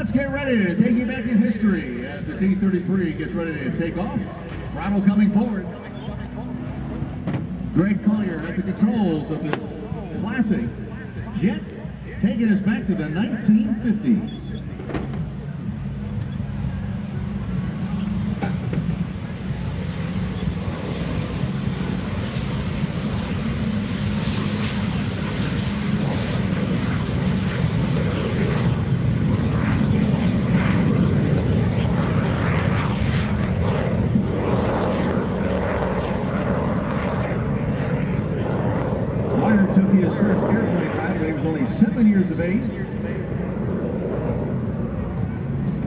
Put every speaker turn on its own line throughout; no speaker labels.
Let's get ready to take you back in history as the T-33 gets ready to take off. Throttle coming forward. Greg Colyer at the controls of this classic jet, taking us back to the 1950s. Took his first airplane ride when he was only 7 years of age,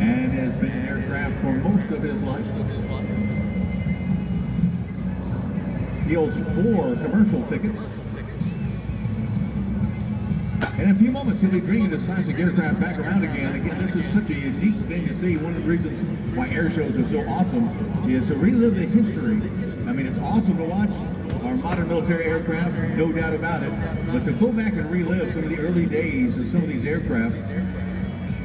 and has been in aircraft for most of his life. He holds 4 commercial tickets. In a few moments, he'll be bringing this classic aircraft back around again. Again, this is such a unique thing to see. One of the reasons why air shows are so awesome is to relive the history. I mean, it's awesome to watch our modern military aircraft, no doubt about it, but to go back and relive some of the early days of some of these aircraft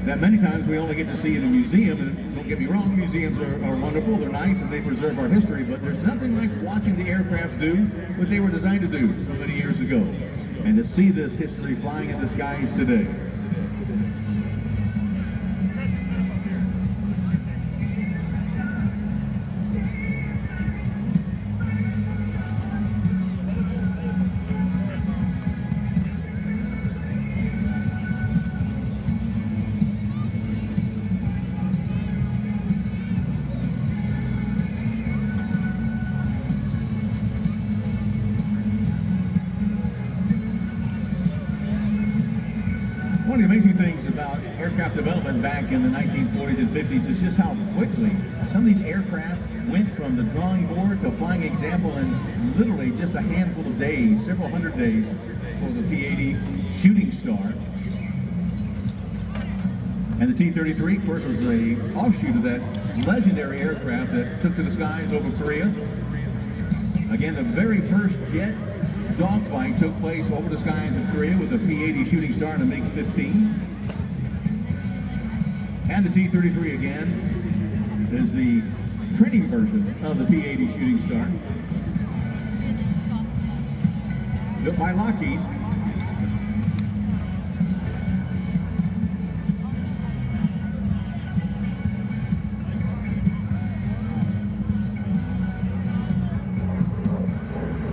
that many times we only get to see in a museum. And don't get me wrong, museums are wonderful, they're nice, and they preserve our history, but there's nothing like watching the aircraft do what they were designed to do so many years ago, and to see this history flying in the skies today. One of the amazing things about aircraft development back in the 1940s and 50s is just how quickly some of these aircraft went from the drawing board to flying example in literally just a handful of days, several hundred days, for the P-80 Shooting Star. And the T-33, of course, was an offshoot of that legendary aircraft that took to the skies over Korea. Again, the very first jet dogfight took place over the skies of Korea with the P-80 Shooting Star and a MiG-15. And the T-33 again is the training version of the P-80 Shooting Star. Built by Lockheed.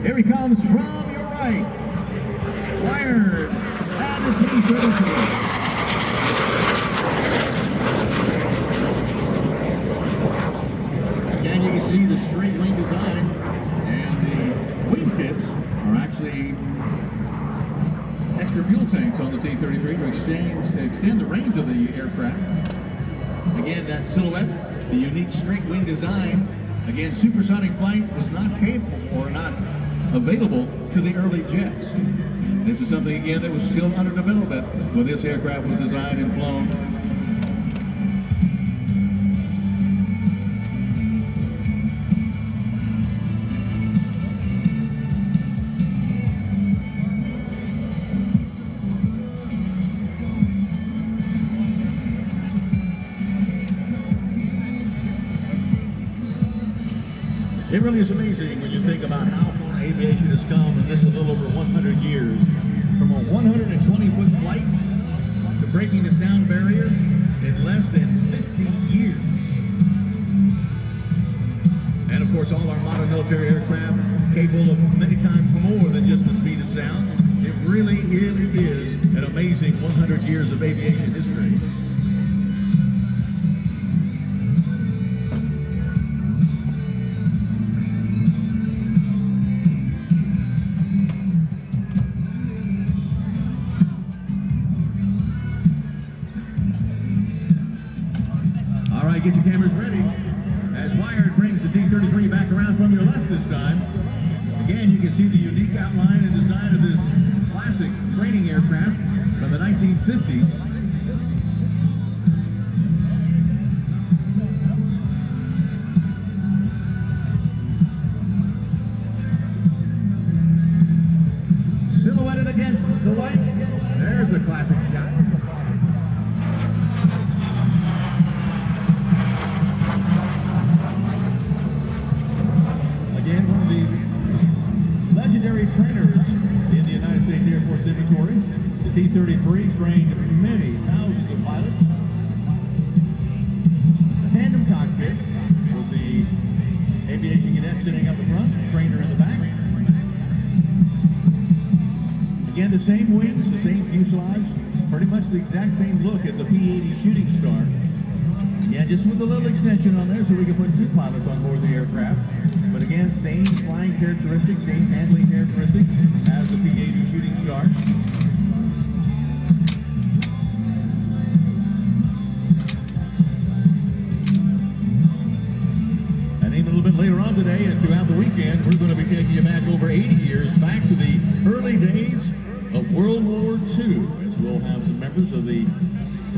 Here he comes from your right, wired at the T-33. Again, you can see the straight wing design, and the wingtips are actually extra fuel tanks on the T-33 to extend the range of the aircraft. Again, that silhouette, the unique straight wing design. Again, supersonic flight was not capable or not available to the early jets. This is something, again, that was still under development when this aircraft was designed and flown. It really is amazing when you think about how far aviation has come in this a little over 100 years. From a 120-foot flight to breaking the sound barrier in less than 50 years. And of course, all our modern military aircraft capable of many times more than just the speed of sound. It really is an amazing 100 years of aviation history. Get your cameras ready as Wired brings the T-33 back around from your left this time. Again, you can see the unique outline and design of this classic training aircraft from the 1950s. Silhouetted against the light. There's a classic shot. T-33 trained many thousands of pilots. A tandem cockpit with the aviation cadet sitting up the front, trainer in the back. Again, the same wings, the same fuselage, pretty much the exact same look as the P-80 Shooting Star. Yeah, just with a little extension on there so we can put 2 pilots on board the aircraft. But again, same flying characteristics, same handling characteristics as the P-80 Shooting Star. And even a little bit later on today and throughout the weekend, we're going to be taking you back over 80 years, back to the early days of World War II, as we'll have some members of the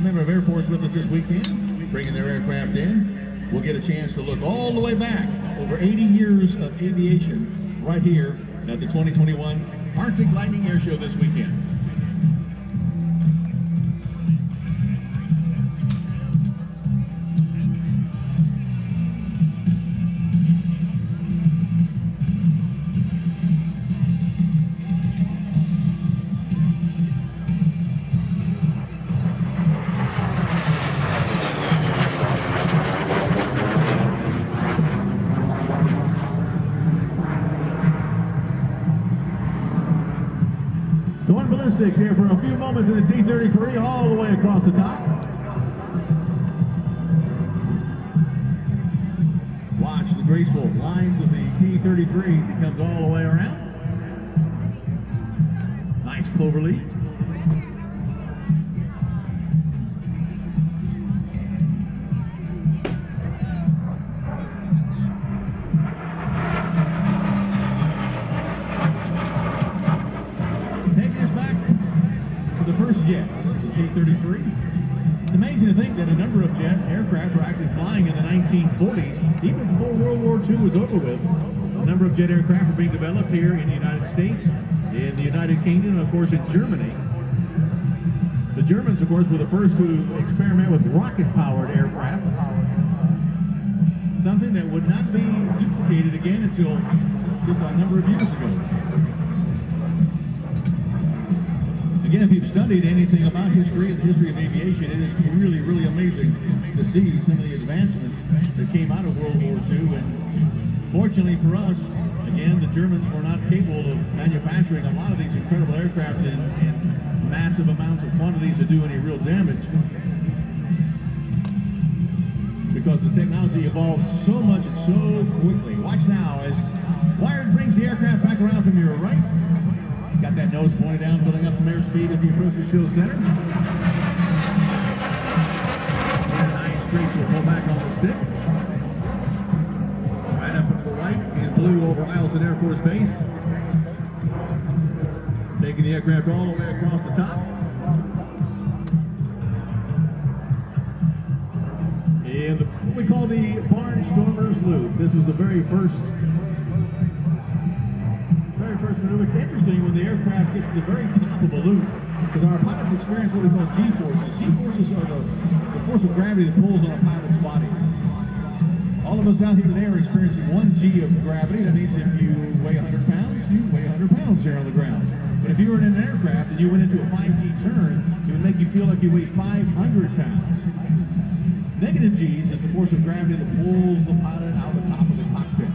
member of Air Force with us this weekend, bringing their aircraft in. We'll get a chance to look all the way back over 80 years of aviation right here at the 2021 Arctic Lightning Air Show this weekend. Here for a few moments in the T-33 all the way across the top. Watch the graceful lines of the T-33 as he comes all the way around. Nice clover leaf. Jet, the T-33. It's amazing to think that a number of jet aircraft were actually flying in the 1940s, even before World War II was over with. A number of jet aircraft were being developed here in the United States, in the United Kingdom, and of course in Germany. The Germans, of course, were the first to experiment with rocket-powered aircraft, something that would not be duplicated again until just a number of years ago. Again, if you've studied anything about history and the history of aviation, it is really, really amazing to see some of the advancements that came out of World War II. And fortunately for us, again, the Germans were not capable of manufacturing a lot of these incredible aircraft in massive amounts of quantities to do any real damage, because the technology evolved so much and so quickly. Watch now as Wired brings the aircraft back around from your right. Got that nose pointed down, building up some airspeed as he approaches show center. Nice graceful pull back on the stick. Right up into the white and blue over Eielson Air Force Base. Taking the aircraft all the way across the top. And what we call the Barnstormer's Loop. This was the very first maneuver. It's interesting when the aircraft gets to the very top of the loop, because our pilots experience what we call G-forces. G-forces are the force of gravity that pulls on a pilot's body. All of us out here today are experiencing 1 G of gravity. That means if you weigh 100 pounds, you weigh 100 pounds here on the ground. But if you were in an aircraft and you went into a 5G turn, it would make you feel like you weigh 500 pounds. Negative G's is the force of gravity that pulls the pilot out the top of the cockpit.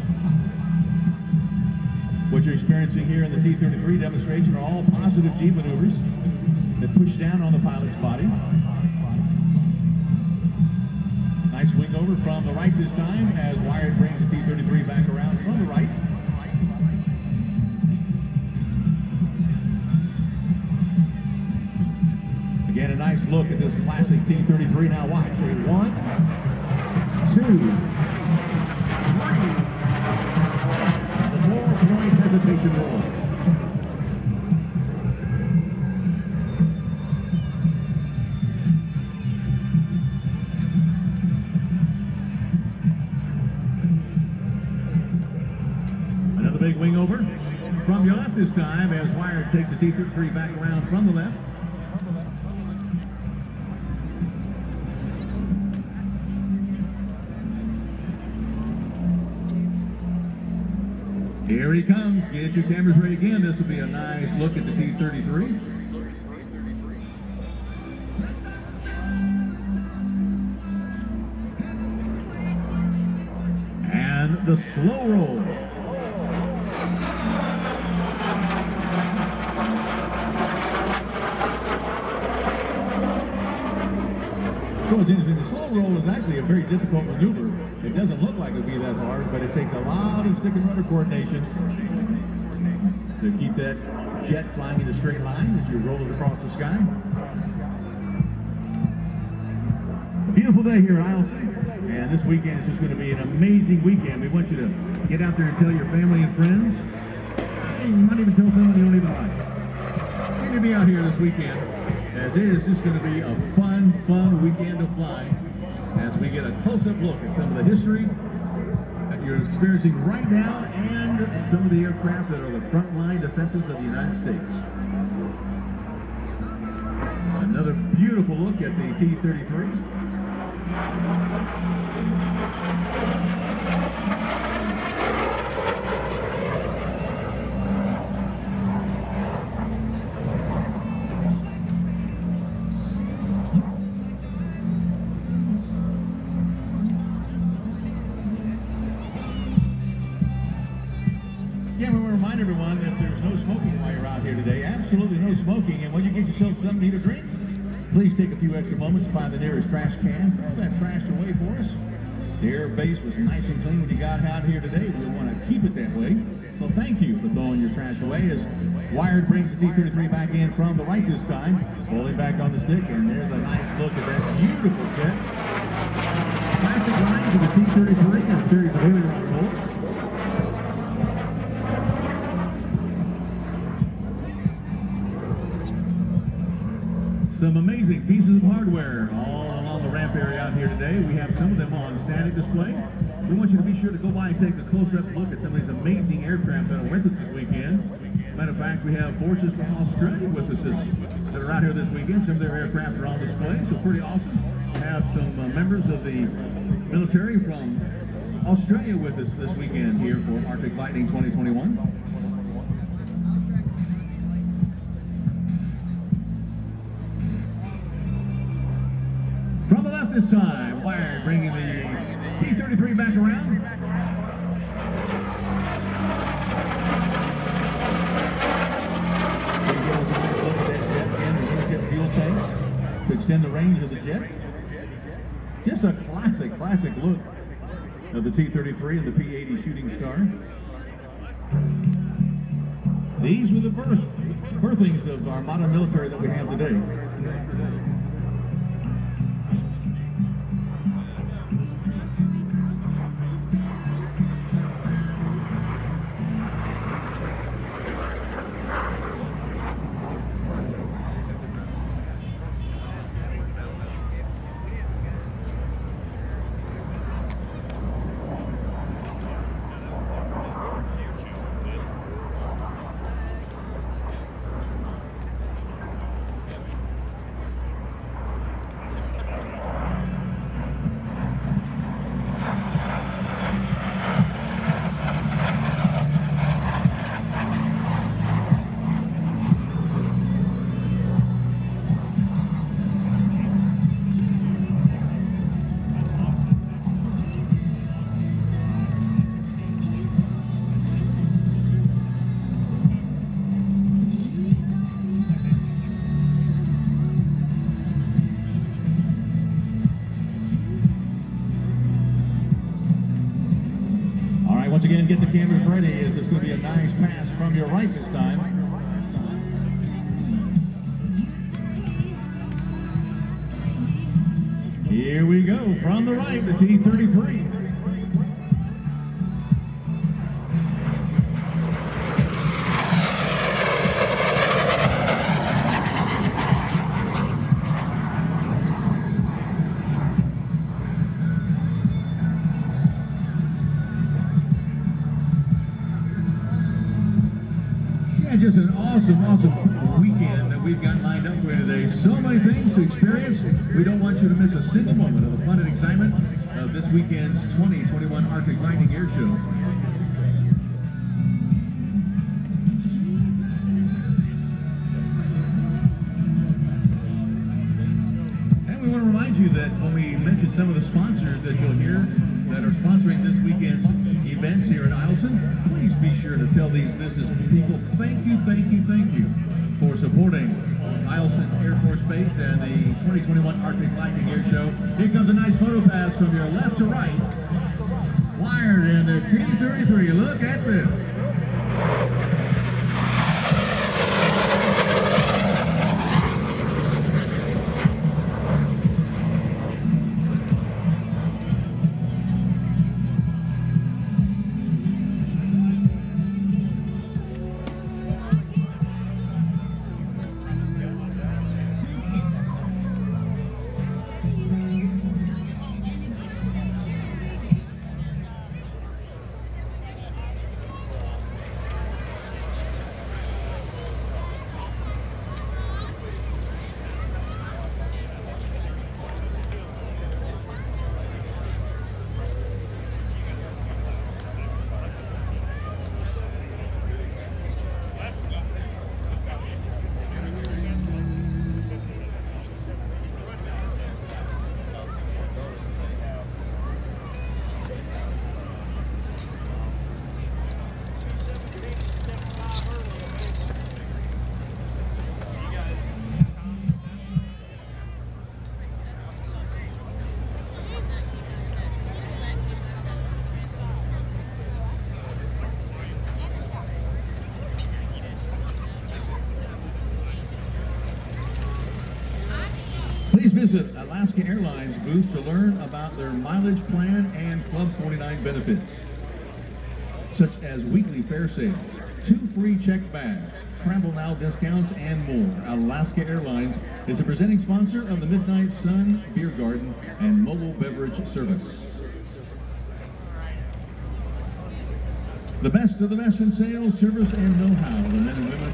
What you're experiencing here in the T-33 demonstration are all positive G maneuvers that push down on the pilot's body. Nice wing over from the right this time as Wired brings the T-33 back around from the right. Again, a nice look at this classic T-33. Now watch. 1, 2, 3. Point hesitation roll. Another big wing over from your left this time as Wired takes the T-33 back around from the left. Here he comes. Get your cameras ready again. This will be a nice look at the T-33. the slow roll. So it's interesting, the slow roll is actually a very difficult maneuver. It doesn't look like it would be that hard, but it takes a lot of stick and rudder coordination to keep that jet flying in a straight line as you roll it across the sky. A beautiful day here at Eielson, and this weekend is just going to be an amazing weekend. We want you to get out there and tell your family and friends. And you might even tell someone you don't even like. You're going to be out here this weekend, as it is just going to be a fun weekend of flying as we get a close-up look at some of the history that you're experiencing right now and some of the aircraft that are the frontline defenses of the United States. Another beautiful look at the T-33. Yeah, we want to remind everyone that there's no smoking while you're out here today. Absolutely no smoking. And when you get yourself something to eat or drink, please take a few extra moments to find the nearest trash can. Throw that trash away for us. The air base was nice and clean when you got out here today. We want to keep it that way. So thank you for throwing your trash away as Wired brings the T-33 back in from the right this time. Pulling back on the stick, and there's a nice look at that beautiful jet. Classic lines of the T-33 and a series of aileron rolls. Some amazing pieces of hardware all along the ramp area out here today. We have some of them on static display. We want you to be sure to go by and take a close-up look at some of these amazing aircraft that are with us this weekend. Matter of fact, we have forces from Australia with us that are out here this weekend. Some of their aircraft are on display, so pretty awesome. We have some members of the military from Australia with us this weekend here for Arctic Lightning 2021. From the left this time, Wired bringing the T-33 back around. They give us a nice look at that jet and the intertip fuel tanks to extend the range of the jet. Just a classic look of the T-33 and the P-80 Shooting Star. These were the birthings of our modern military that we have today. Once again, get the cameras ready as it's going to be a nice pass from your right this time. Here we go, from the right, the T-33. Just an awesome weekend that we've got lined up for you today. So many things to experience. We don't want you to miss a single moment of the fun and excitement of this weekend's 2021 Arctic Lightning Airshow. And we want to remind you that when we mentioned some of the sponsors that you'll hear that are sponsoring this weekend's events here at Eielson, please be sure to tell these business people thank you for supporting Eielson Air Force Base and the 2021 Arctic Lightning Air Show. Here comes a nice photo pass from your left to right. Wired in the T-33. Look at this. Please visit Alaska Airlines booth to learn about their mileage plan and Club 49 benefits, such as weekly fare sales, 2 free check bags, travel now discounts, and more. Alaska Airlines is a presenting sponsor of the Midnight Sun Beer Garden and mobile beverage service. The best of the best in sales, service, and know-how. The men and women